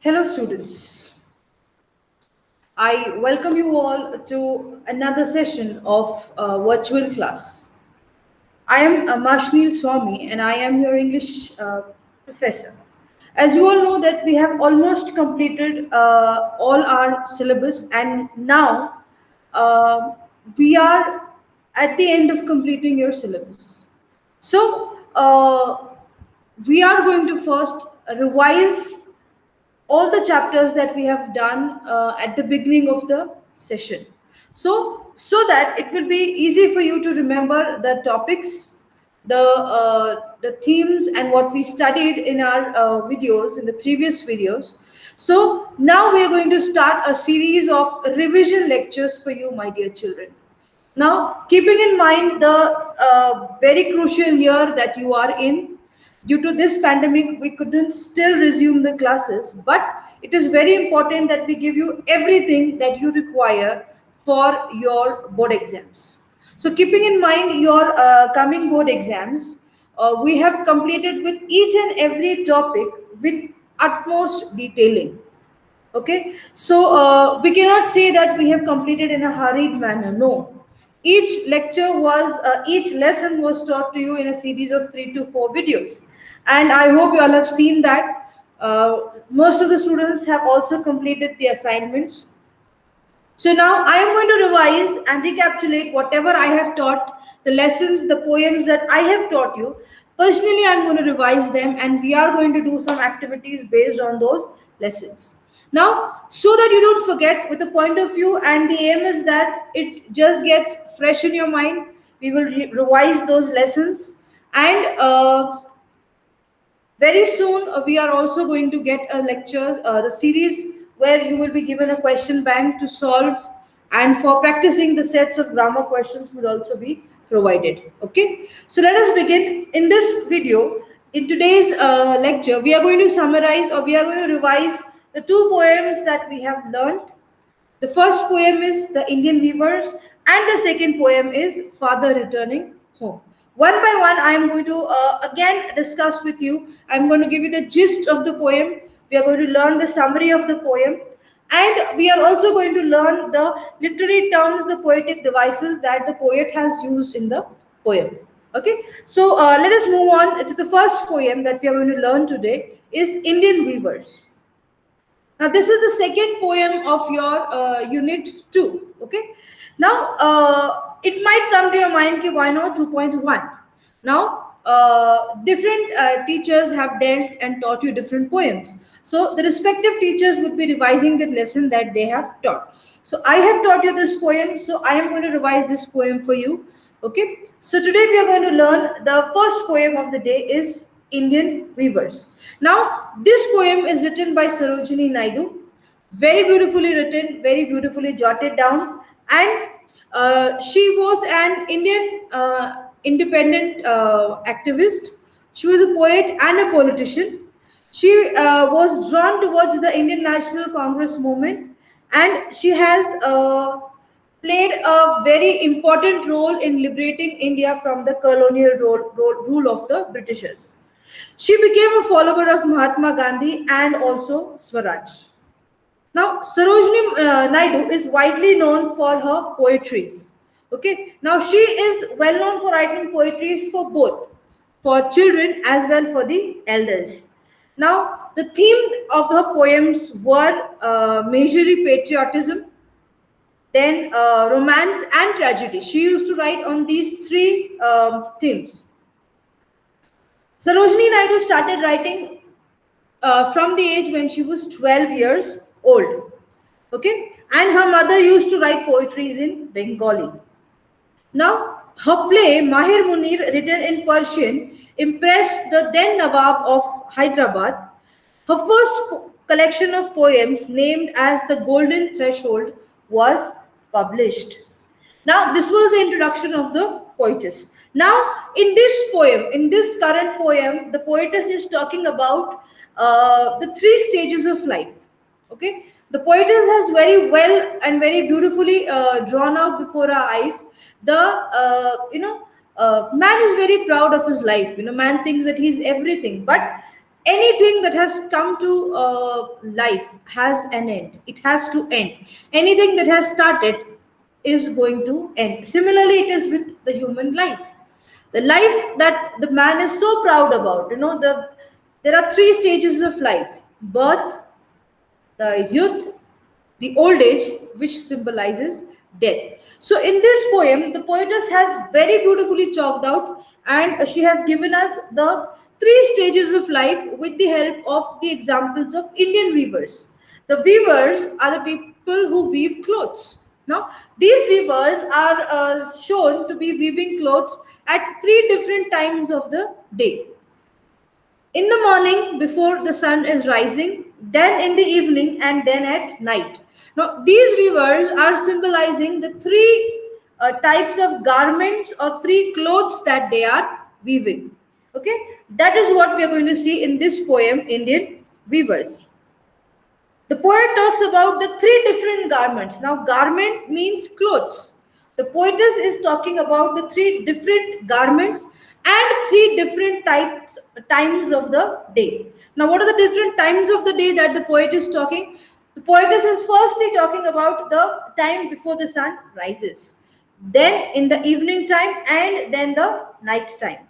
Hello, students. I welcome you all to another session of virtual class. I am Mashnil Swami and I am your English professor. As you all know that we have almost completed all our syllabus and now uh, we are at the end of completing your syllabus. So we are going to first revise all the chapters that we have done at the beginning of the session, so that it will be easy for you to remember the topics, the themes and what we studied in our videos, in the previous videos. So now we are going to start a series of revision lectures for you, my dear children. Now, keeping in mind the very crucial year that you are in, due to this pandemic, we couldn't still resume the classes, but it is very important that we give you everything that you require for your board exams. So, keeping in mind your coming board exams, we have completed with each and every topic with utmost detailing. Okay, so we cannot say that we have completed in a hurried manner. No, each lesson was taught to you in a series of 3 to 4 videos, and I hope you all have seen that. Most of the students have also completed the assignments. So now I am going to revise and recapitulate whatever I have taught, the lessons, the poems that I have taught you. Personally, I'm going to revise them and we are going to do some activities based on those lessons. Now, so that you don't forget with the point of view, and the aim is that it just gets fresh in your mind, we will revise those lessons. And very soon, we are also going to get a lecture, the series where you will be given a question bank to solve, and for practicing the sets of grammar questions will also be provided. Okay, so let us begin. In this video, in today's lecture, we are going to summarize, or we are going to revise the two poems that we have learned. The first poem is The Indian Weavers, and the second poem is Father Returning Home. One by one, I am going to again discuss with you. I'm going to give you the gist of the poem. We are going to learn the summary of the poem. And we are also going to learn the literary terms, the poetic devices that the poet has used in the poem. Okay, so let us move on to the first poem that we are going to learn today is Indian Weavers. Now, this is the second poem of your unit 2. Okay. Now, it might come to your mind, ki, why not 2.1? Now, different teachers have dealt and taught you different poems. So, the respective teachers would be revising the lesson that they have taught. So, I have taught you this poem. So, I am going to revise this poem for you. Okay. So, today we are going to learn the first poem of the day is Indian Weavers. Now, this poem is written by Sarojini Naidu, very beautifully written, very beautifully jotted down, and she was an Indian independent activist. She was a poet and a politician. She was drawn towards the Indian National Congress movement, and she has played a very important role in liberating India from the colonial rule of the Britishers. She became a follower of Mahatma Gandhi and also Swaraj. Now, Sarojini Naidu is widely known for her poetries. Okay. Now, she is well known for writing poetries for both, for children as well for the elders. Now, the theme of her poems were majorly patriotism, then romance and tragedy. She used to write on these three themes. Sarojini Naidu started writing from the age when she was 12 years old. Okay, and her mother used to write poetries in Bengali. Now, her play Mahir Munir, written in Persian, impressed the then Nawab of Hyderabad. Her first collection of poems, named as The Golden Threshold, was published. Now, this was the introduction of the poetess. Now, in this poem, in this current poem, the poetess is talking about the three stages of life. Okay, the poetess has very well and very beautifully drawn out before our eyes. The man is very proud of his life. Man thinks that he's everything, but Anything that has come to life has an end. It has to end. Anything that has started is going to end. Similarly, it is with the human life, the life that the man is so proud about. There are three stages of life: birth, the youth, the old age, which symbolizes death. So, in this poem, the poetess has very beautifully chalked out, and she has given us the three stages of life with the help of the examples of Indian weavers. The weavers are the people who weave clothes. Now, these weavers are shown to be weaving clothes at three different times of the day: in the morning before the sun is rising, then in the evening, and then at night. Now, these weavers are symbolizing the three types of garments or three clothes that they are weaving. Okay, that is what we are going to see in this poem, Indian Weavers. The poet talks about the three different garments. Now, garment means clothes. The poetess is talking about the three different garments and three different times of the day. Now, what are the different times of the day that the poet is talking? The poetess is firstly talking about the time before the sun rises, then in the evening time, and then the night time.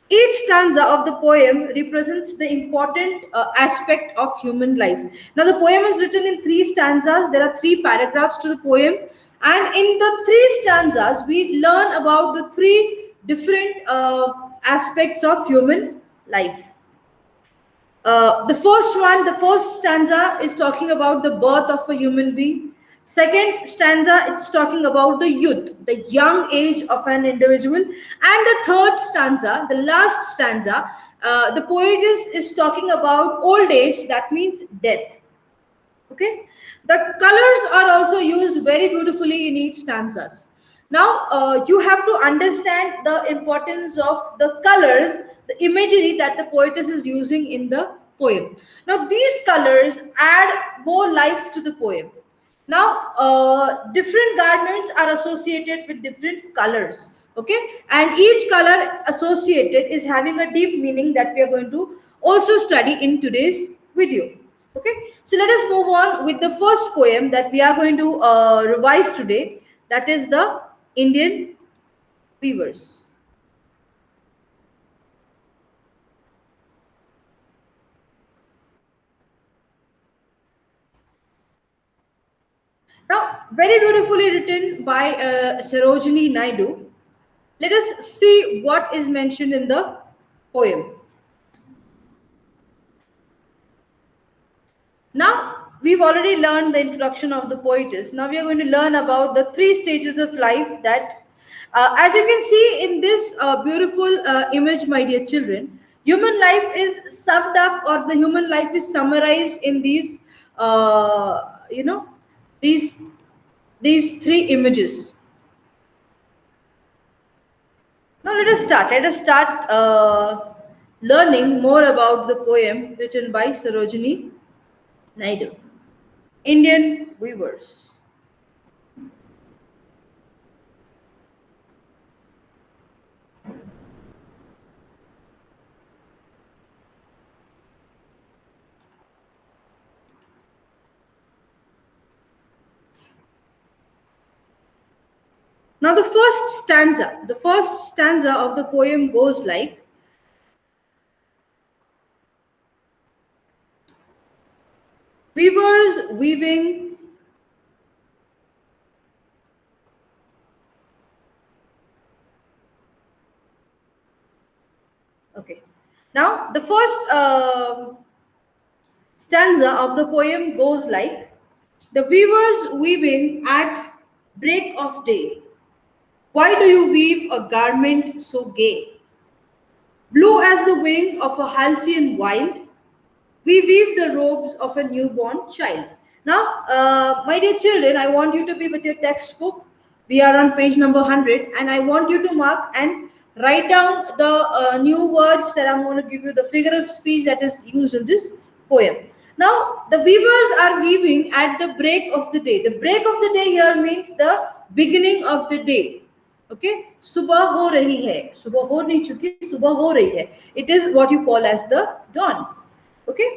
Each stanza of the poem represents the important aspect of human life. Now, the poem is written in three stanzas. There are three paragraphs to the poem. And in the three stanzas, we learn about the three different aspects of human life. The first stanza is talking about the birth of a human being. Second stanza, it's talking about the youth, the young age of an individual. And the third stanza, the last stanza, the poet is talking about old age, that means death. Okay, the colors are also used very beautifully in each stanzas. Now you have to understand the importance of the colors, the imagery that the poetess is using in the poem. Now these colors add more life to the poem. Now different garments are associated with different colors. Okay, and each color associated is having a deep meaning that we are going to also study in today's video. Okay, so let us move on with the first poem that we are going to revise today. That is the Indian Weavers. Now, very beautifully written by Sarojini Naidu. Let us see what is mentioned in the poem. Now, we've already learned the introduction of the poetess. Now, we are going to learn about the three stages of life that, as you can see in this beautiful image, my dear children, human life is summed up, or the human life is summarized in these, you know, these these three images. Now, let us start. Let us start learning more about the poem written by Sarojini Naidu. Indian Weavers. Now, the first stanza of the poem goes like, weavers weaving okay. Now, the first stanza of the poem goes like, the weavers weaving at break of day. Why do you weave a garment so gay? Blue as the wing of a halcyon wild, we weave the robes of a newborn child. Now, my dear children, I want you to be with your textbook. We are on page number 100, and I want you to mark and write down the new words that I'm going to give you, the figure of speech that is used in this poem. Now, the weavers are weaving at the break of the day. The break of the day here means the beginning of the day. Okay, subah ho rahi hai, subah ho nahi chuki, subah ho rahi hai. It is what you call as the dawn. Okay,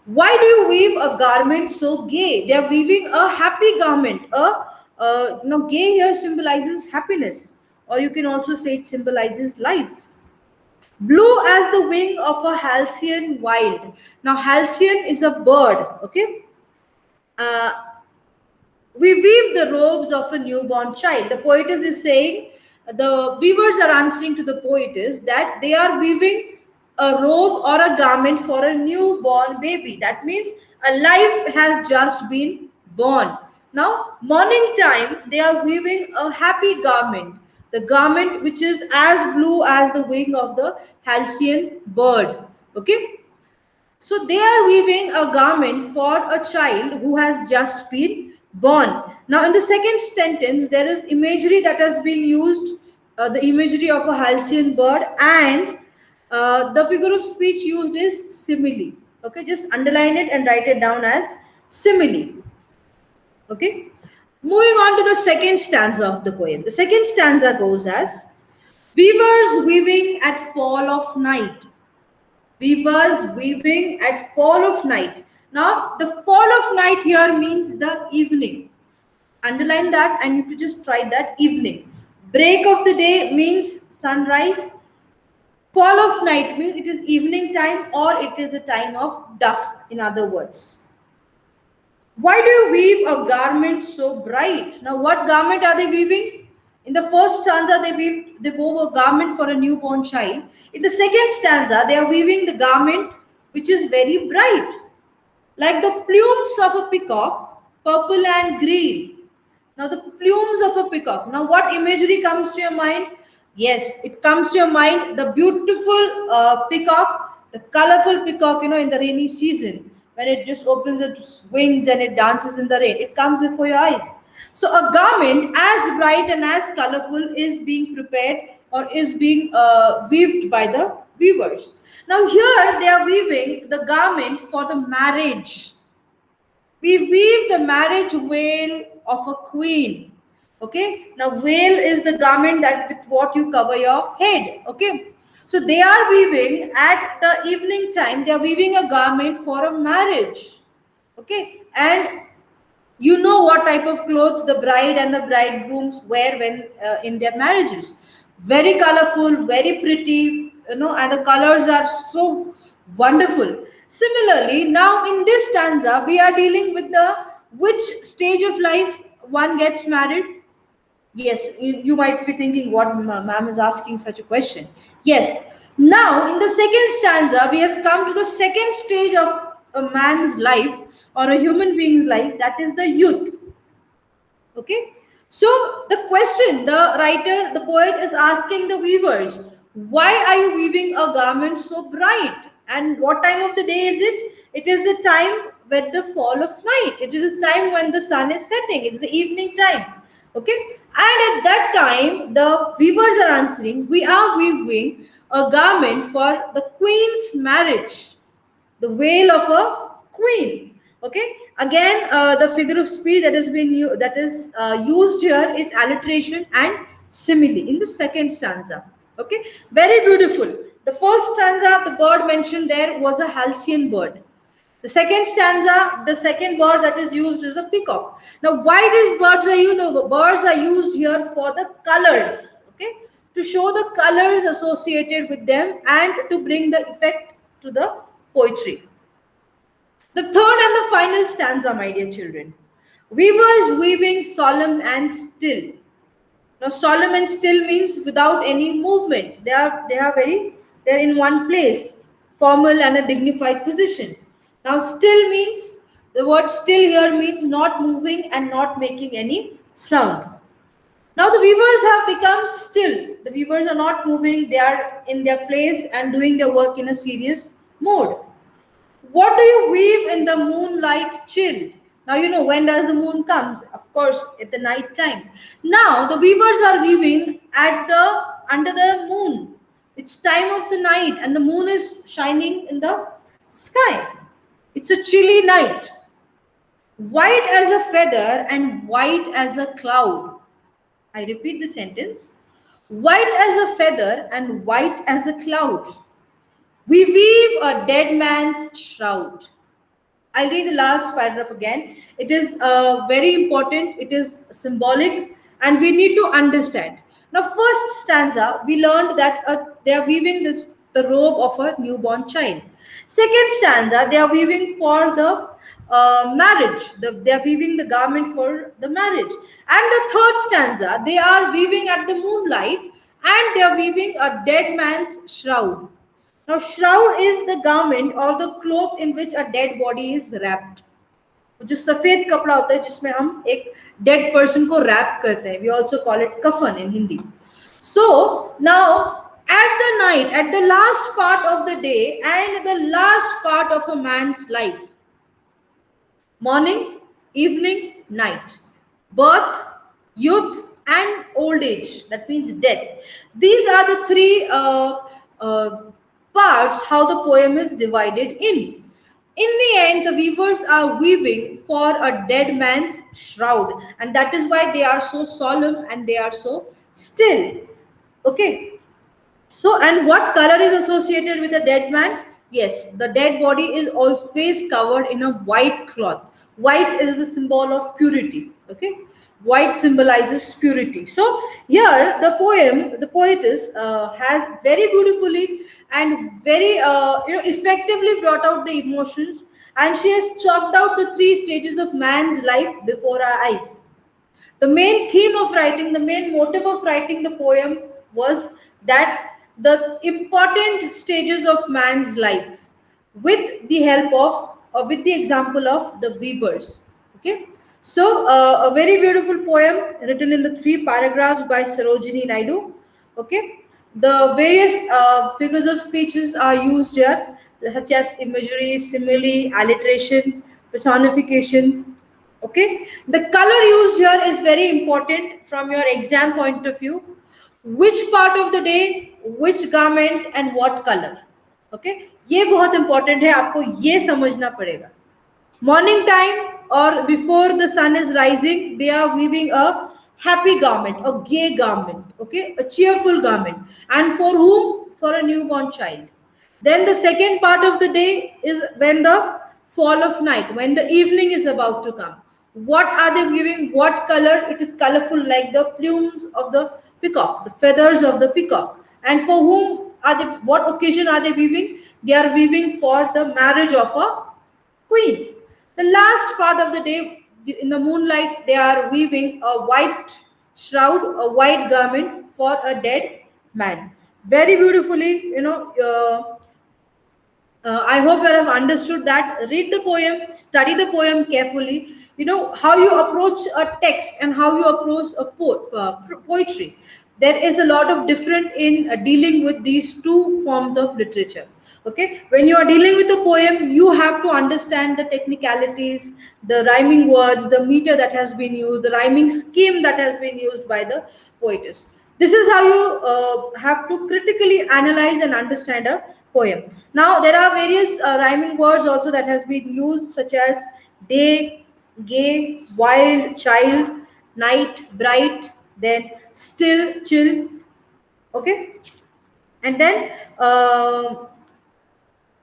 why do you weave a garment so gay? They are weaving a happy garment. Now gay here symbolizes happiness, or you can also say it symbolizes life. Blue as the wing of a halcyon wild. Now halcyon is a bird. Okay, uh, we weave the robes of a newborn child. The poetess is saying, the weavers are answering to the poetess that they are weaving a robe or a garment for a newborn baby. That means a life has just been born. Now, morning time, they are weaving a happy garment, the garment which is as blue as the wing of the halcyon bird. Okay, so they are weaving a garment for a child who has just been born. Now, in the second sentence, there is imagery that has been used, the imagery of a halcyon bird, and the figure of speech used is simile. Okay, just underline it and write it down as simile. Okay, moving on to the second stanza of the poem. The second stanza goes as, weavers weaving at fall of night. Weavers weaving at fall of night. Now, the fall of night here means the evening. Underline that and you have to just write that, evening. Break of the day means sunrise. Fall of night means it is evening time or it is the time of dusk, in other words. Why do you weave a garment so bright? Now, what garment are they weaving? In the first stanza, they wove a garment for a newborn child. In the second stanza, they are weaving the garment which is very bright, like the plumes of a peacock, purple and green. Now, the plumes of a peacock. Now, what imagery comes to your mind? Yes, it comes to your mind the beautiful peacock, the colorful peacock, in the rainy season when it just opens its wings and it dances in the rain. It comes before your eyes. So, a garment as bright and as colorful is being prepared or is being weaved by the weavers. Now, here they are weaving the garment for the marriage. We weave the marriage veil of a queen. Okay, now veil is the garment that with what you cover your head. Okay, so they are weaving at the evening time, they are weaving a garment for a marriage. Okay, and you know what type of clothes the bride and the bridegrooms wear when in their marriages. Very colorful, very pretty, and the colors are so wonderful. Similarly, now in this stanza we are dealing with the which stage of life one gets married. Yes, you might be thinking what ma'am is asking such a question. Yes, now in the second stanza, we have come to the second stage of a man's life or a human being's life, that is the youth. Okay, so the question the writer, the poet is asking the weavers, why are you weaving a garment so bright? And what time of the day is it? It is the time with the fall of night. It is the time when the sun is setting. It's the evening time. Okay, and at that time, the weavers are answering, we are weaving a garment for the queen's marriage, the veil of a queen. Okay, again the figure of speech that has been that is used here is alliteration and simile in the second stanza. Okay, very beautiful. The first stanza, the bird mentioned there was a halcyon bird. The second stanza, the second bird that is used is a peacock. Now, why these birds are used? The birds are used here for the colors, okay, to show the colors associated with them and to bring the effect to the poetry. The third and the final stanza, my dear children. Weavers weaving solemn and still. Now, solemn and still means without any movement. They're in one place, formal and a dignified position. Now, still means the word still here means not moving and not making any sound. Now the weavers have become still. The weavers are not moving, they are in their place and doing their work in a serious mode. What do you weave in the moonlight chill? Now you know when does the moon comes? Of course, at the night time. Now the weavers are weaving at the under the moon. It's time of the night and the moon is shining in the sky. It's a chilly night. White as a feather and white as a cloud. I repeat the sentence. White as a feather and white as a cloud. We weave a dead man's shroud. I'll read the last paragraph again. It is very important, it is symbolic, and we need to understand. Now, first stanza, we learned that they are weaving the robe of a newborn child. Second stanza, they are weaving for the marriage. They are weaving the garment for the marriage. And the third stanza, they are weaving at the moonlight and they are weaving a dead man's shroud. Now, shroud is the garment or the cloth in which a dead body is wrapped. जो सफेद कपड़ा होता है जिसमें हम एक dead person को rap करते हैं. We also call it कफन in Hindi. So now at the night, at the last part of the day and the last part of a man's life, morning, evening, night, birth, youth, and old age, that means death. These are the three parts how the poem is divided in. In the end, the weavers are weaving for a dead man's shroud, and that is why they are so solemn and they are so still. Okay. So, and what color is associated with a dead man? Yes, the dead body is always covered in a white cloth. White is the symbol of purity. Okay, white symbolizes purity. So here, the poetess has very beautifully and very effectively brought out the emotions, and she has chalked out the three stages of man's life before our eyes. The main theme of writing, the main motive of writing the poem was that the important stages of man's life with the help of, with the example of the weavers. Okay. So, a very beautiful poem written in the three paragraphs by Sarojini Naidu. Okay. The various figures of speeches are used here, such as imagery, simile, alliteration, personification. Okay, the color used here is very important from your exam point of view. Which part of the day, which garment, and what color. Okay, ये बहुत important है, आपको ये समझना पड़ेगा. Morning time or before the sun is rising, they are weaving a happy garment, a gay garment, okay, a cheerful garment. And for whom? For a newborn child. Then the second part of the day is when the fall of night, when the evening is about to come. What are they weaving? What color? It is colorful like the plumes of the peacock, the feathers of the peacock. And for whom are they? What occasion are they weaving? They are weaving for the marriage of a queen. The last part of the day, in the moonlight, they are weaving a white shroud, a white garment for a dead man. Very beautifully, I hope you have understood that. Read the poem, study the poem carefully. You know how you approach a text and how you approach a poetry. There is a lot of different in dealing with these two forms of literature. Okay, when you are dealing with a poem, you have to understand the technicalities, the rhyming words, the meter that has been used, the rhyming scheme that has been used by the poetess. This is how you have to critically analyze and understand a poem. Now, there are various rhyming words also that has been used, such as day, gay, wild, child, night, bright, then still, chill. Okay, and then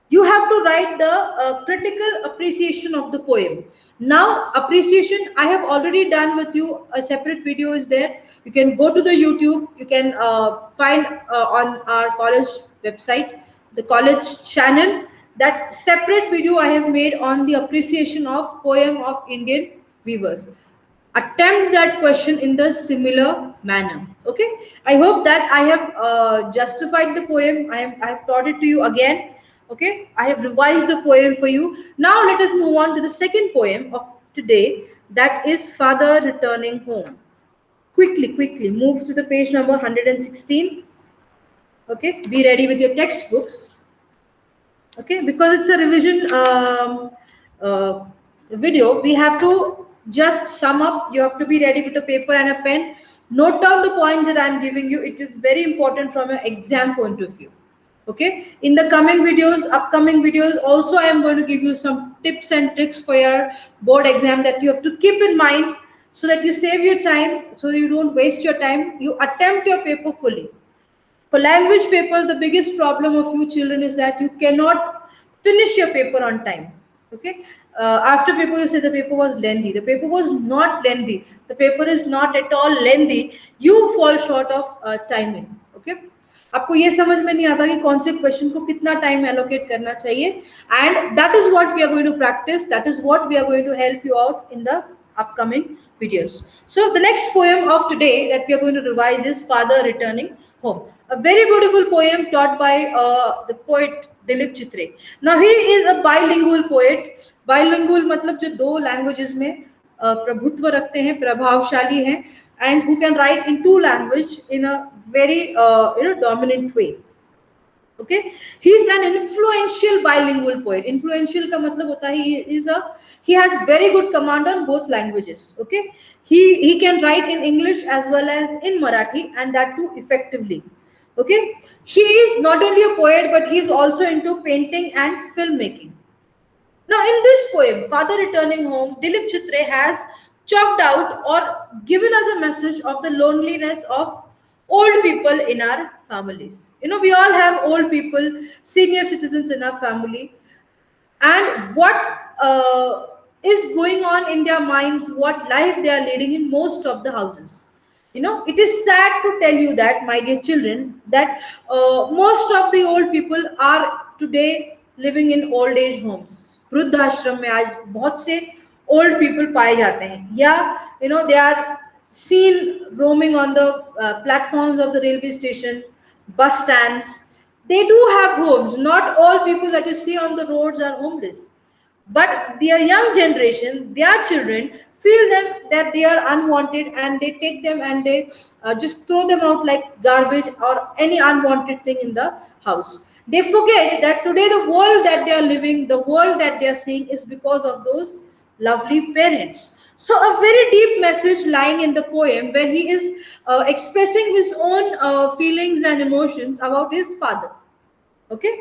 you have to write the critical appreciation of the poem. Now, appreciation, I have already done with you. A separate video is there. You can go to the YouTube. You can find on our college website, the college channel, that separate video I have made on the appreciation of poem of Indian weavers. Attempt that question in the similar manner. Okay, I hope that I have justified the poem. I have taught it to you again. Okay, I have revised the poem for you. Now let us move on to the second poem of today, that is Father Returning Home. Quickly move to the page number 116. Okay, be ready with your textbooks. Okay, because it's a revision video, we have to just sum up. You have to be ready with a paper and a pen. Note down the points that I'm giving you. It is very important from an exam point of view. Okay, in the upcoming videos, also I am going to give you some tips and tricks for your board exam that you have to keep in mind. so that you save your time, so you don't waste your time, you attempt your paper fully. For language papers, the biggest problem of you children is that you cannot finish your paper on time. Okay. After paper, you say the paper was lengthy. The paper was not lengthy. The paper is not at all lengthy. You fall short of timing. Okay. आपको ये समझ में नहीं आता कि कौन से question को कितना टाइम एलोकेट करना चाहिए, and that is what we are going to practise, that is what we are going to help you out in the upcoming videos. So the next poem of today that we are going to revise is Father Returning Home, a very beautiful poem taught by the poet Dilip Chitre. Now he is a bilingual poet. Bilingual मतलब जो दो languages में प्रभुत्व रखते हैं, प्रभावशाली हैं, and who can write in two language in a very dominant way. Okay, he is an influential bilingual poet. Influential का मतलब होता है he has very good command on both languages. Okay, he can write in English as well as in Marathi, and that too effectively. Okay, he is not only a poet, but he is also into painting and filmmaking. Now in this poem, Father Returning Home, Dilip Chitre has chalked out or given us a message of the loneliness of old people in our families. We all have old people, senior citizens in our family, and what is going on in their minds, what life they are leading in most of the houses. It is sad to tell you that, my dear children, that most of the old people are today living in old age homes. वृद्धाश्रम में आज बहुत से old people पाए जाते हैं, या they are seen roaming on the platforms of the railway station, bus stands. They do have homes. Not all people that you see on the roads are homeless, but their young generation, their children, feel them that they are unwanted, and they take them and they just throw them out like garbage or any unwanted thing in the house. They forget that today the world that they are living, the world that they are seeing, is because of those lovely parents. So a very deep message lying in the poem, where he is expressing his own feelings and emotions about his father. Okay.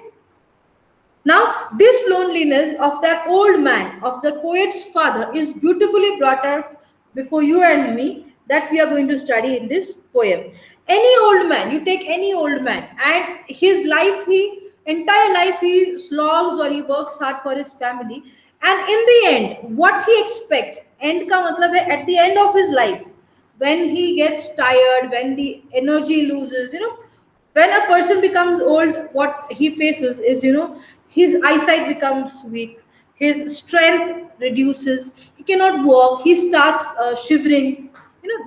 Now, this loneliness of that old man, of the poet's father, is beautifully brought up before you and me, that we are going to study in this poem. Any old man, you take any old man, and his life, entire life he slogs or he works hard for his family, and in the end, what he expects, end ka matlab hai, at the end of his life, when he gets tired, when the energy loses, when a person becomes old, what he faces is, his eyesight becomes weak, his strength reduces, he cannot walk, he starts shivering.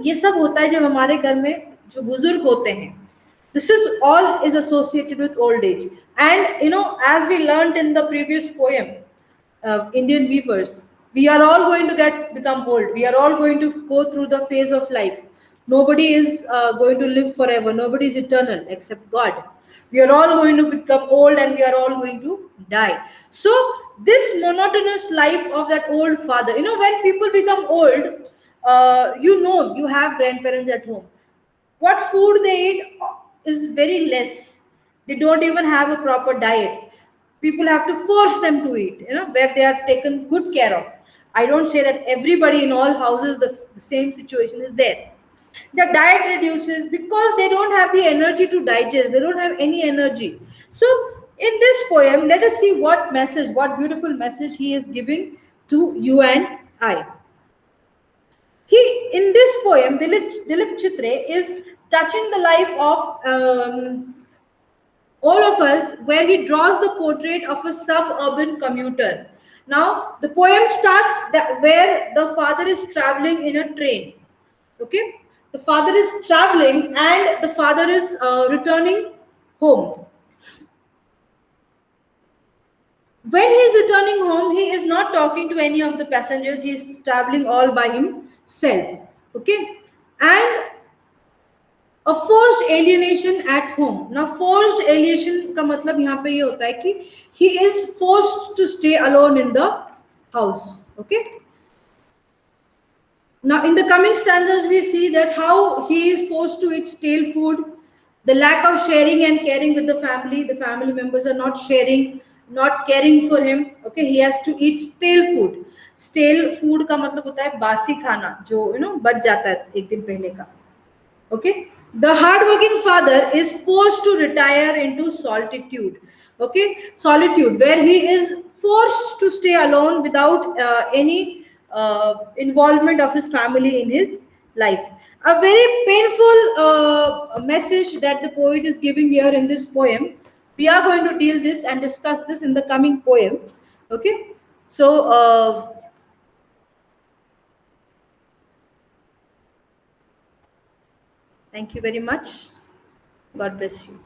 ये सब होता है जब हमारे घर में जो बुजुर्ग होते हैं. This is all is associated with old age. And as we learned in the previous poem, Indian weavers, we are all going to become old. We are all going to go through the phase of life. Nobody is going to live forever. Nobody is eternal except God. We are all going to become old, and we are all going to die. So this monotonous life of that old father, when people become old, you have grandparents at home. What food they eat is very less. They don't even have a proper diet. People have to force them to eat, where they are taken good care of. I don't say that everybody in all houses the same situation is there. The diet reduces because they don't have the energy to digest. They don't have any energy. So in this poem, let us see what beautiful message he is giving to you and I. In this poem, Dilip Chitre is touching the life of all of us, where he draws the portrait of a suburban commuter. Now, the poem starts where the father is traveling in a train. Okay, the father is traveling, and the father is returning home. When he is returning home, he is not talking to any of the passengers. He is traveling all by himself. Okay, and a forced alienation at home. Now, forced alienation का मतलब यहाँ पे ये होता है कि he is forced to stay alone in the house. Okay. Now, in the coming stanzas, we see that how he is forced to eat stale food, the lack of sharing and caring with the family. The family members are not sharing not caring for him. Okay, he has to eat stale food. Stale food का मतलब होता है बासी खाना जो बच जाता है एक दिन पहले का. Okay, the hardworking father is forced to retire into solitude. Okay, solitude where he is forced to stay alone without any involvement of his family in his life. A very painful message that the poet is giving here in this poem. We are going to deal this and discuss this in the coming poem. Okay, so thank you very much. God bless you.